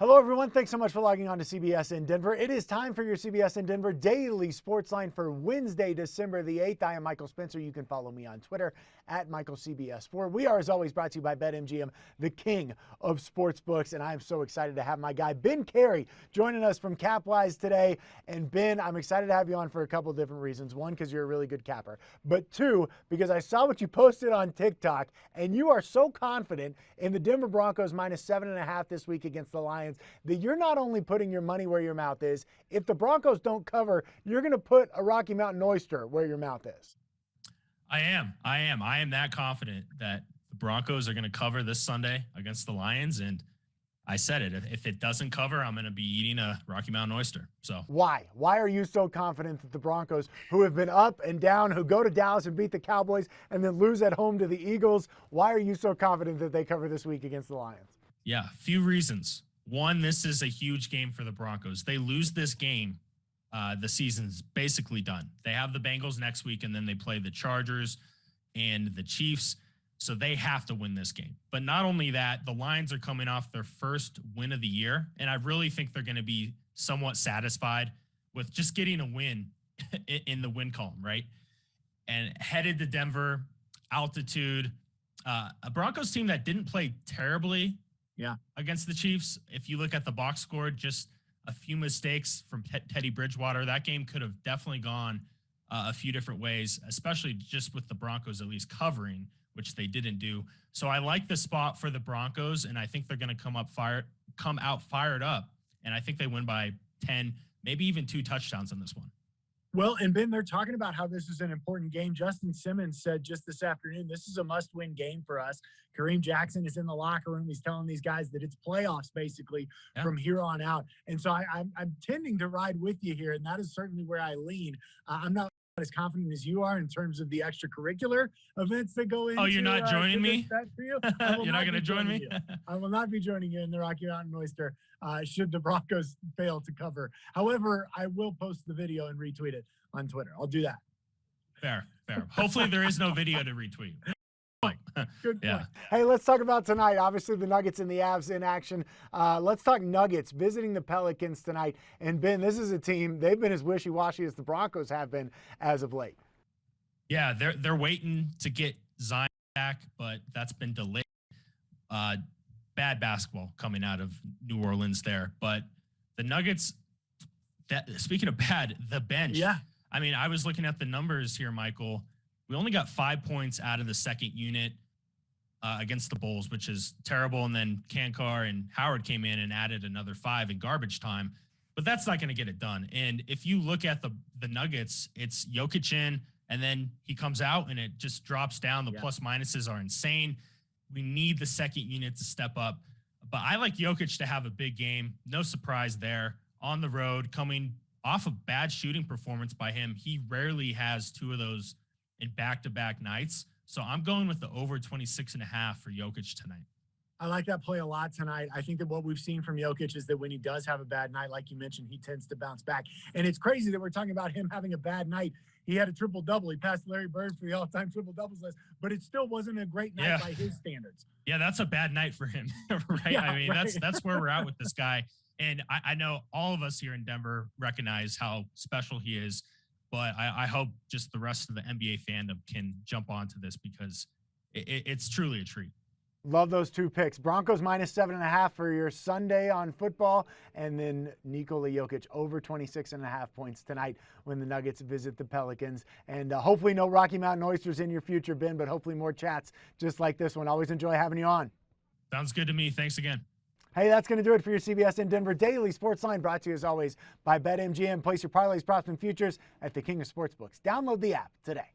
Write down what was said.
Hello, everyone. Thanks so much for logging on to CBSN Denver. It is time for your CBSN Denver Daily Sports Line for Wednesday, December the 8th. I am Michael Spencer. You can follow me on Twitter at MichaelCBS4. We are, as always, brought to you by BetMGM, the king of sportsbooks. And I am so excited to have my guy, Ben Cary, joining us from CapWise today. And Ben, I'm excited to have you on for a couple of different reasons. One, because you're a really good capper. But two, because I saw what you posted on TikTok, and you are so confident in the Denver Broncos minus 7.5 this week against the Lions that you're not only putting your money where your mouth is. If the Broncos don't cover, you're going to put a Rocky Mountain oyster where your mouth is. I am that confident that the Broncos are going to cover this Sunday against the Lions. And I said it. If it doesn't cover, I'm going to be eating a Rocky Mountain oyster. So why are you so confident that the Broncos, who have been up and down, who go to Dallas and beat the Cowboys and then lose at home to the Eagles, why are you so confident that they cover this week against the Lions? Yeah, few reasons. One, this is a huge game for the Broncos. They lose this game, the season's basically done. They have the Bengals next week, and then they play the Chargers and the Chiefs. So they have to win this game. But not only that, the Lions are coming off their first win of the year, and I really think they're going to be somewhat satisfied with just getting a win in the win column, right? And headed to Denver, altitude, a Broncos team that didn't play terribly against the Chiefs. If you look at the box score, just a few mistakes from Teddy Bridgewater. That game could have definitely gone a few different ways, especially just with the Broncos at least covering, which they didn't do. So I like the spot for the Broncos, and I think they're going to come out fired up, and I think they win by 10, maybe even 2 touchdowns on this one. Well, and Ben, they're talking about how this is an important game. Justin Simmons said just this afternoon, this is a must-win game for us. Kareem Jackson is in the locker room. He's telling these guys that it's playoffs basically from here on out. And so I'm tending to ride with you here, and that is certainly where I lean. I'm not as confident as you are in terms of the extracurricular events that go into. Oh, you're not joining me? For you. You're not going to join me? I will not be joining you in the Rocky Mountain Oyster should the Broncos fail to cover. However, I will post the video and retweet it on Twitter. I'll do that. Fair. Hopefully there is no video to retweet. Good point. Yeah. Hey, let's talk about tonight. Obviously, the Nuggets and the Avs in action. Let's talk Nuggets visiting the Pelicans tonight. And Ben, this is a team, they've been as wishy-washy as the Broncos have been as of late. Yeah, they're waiting to get Zion back, but that's been delayed. Bad basketball coming out of New Orleans there. But the Nuggets, speaking of bad, the bench. Yeah. I mean, I was looking at the numbers here, Michael. We only got 5 points out of the second unit against the Bulls, which is terrible. And then Kankar and Howard came in and added another 5 in garbage time. But that's not going to get it done. And if you look at the Nuggets, it's Jokic in, and then he comes out and it just drops down. The plus minuses are insane. We need the second unit to step up. But I like Jokic to have a big game. No surprise there. On the road, coming off a bad shooting performance by him. He rarely has 2 of those in back-to-back nights. So I'm going with the over 26.5 for Jokic tonight. I like that play a lot tonight. I think that what we've seen from Jokic is that when he does have a bad night, like you mentioned, he tends to bounce back. And it's crazy that we're talking about him having a bad night. He had a triple-double. He passed Larry Bird for the all-time triple-doubles list, but it still wasn't a great night by his standards. Yeah, that's a bad night for him, right? Yeah, I mean, that's where we're at with this guy. And I know all of us here in Denver recognize how special he is, but I hope just the rest of the NBA fandom can jump onto this because it's truly a treat. Love those 2 picks. Broncos minus 7.5 for your Sunday on football, and then Nikola Jokic over 26.5 points tonight when the Nuggets visit the Pelicans. And hopefully no Rocky Mountain oysters in your future, Ben, but hopefully more chats just like this one. Always enjoy having you on. Sounds good to me. Thanks again. Hey, that's going to do it for your CBSN Denver Daily Sports Line, brought to you as always by BetMGM. Place your parlays, props, and futures at the King of Sportsbooks. Download the app today.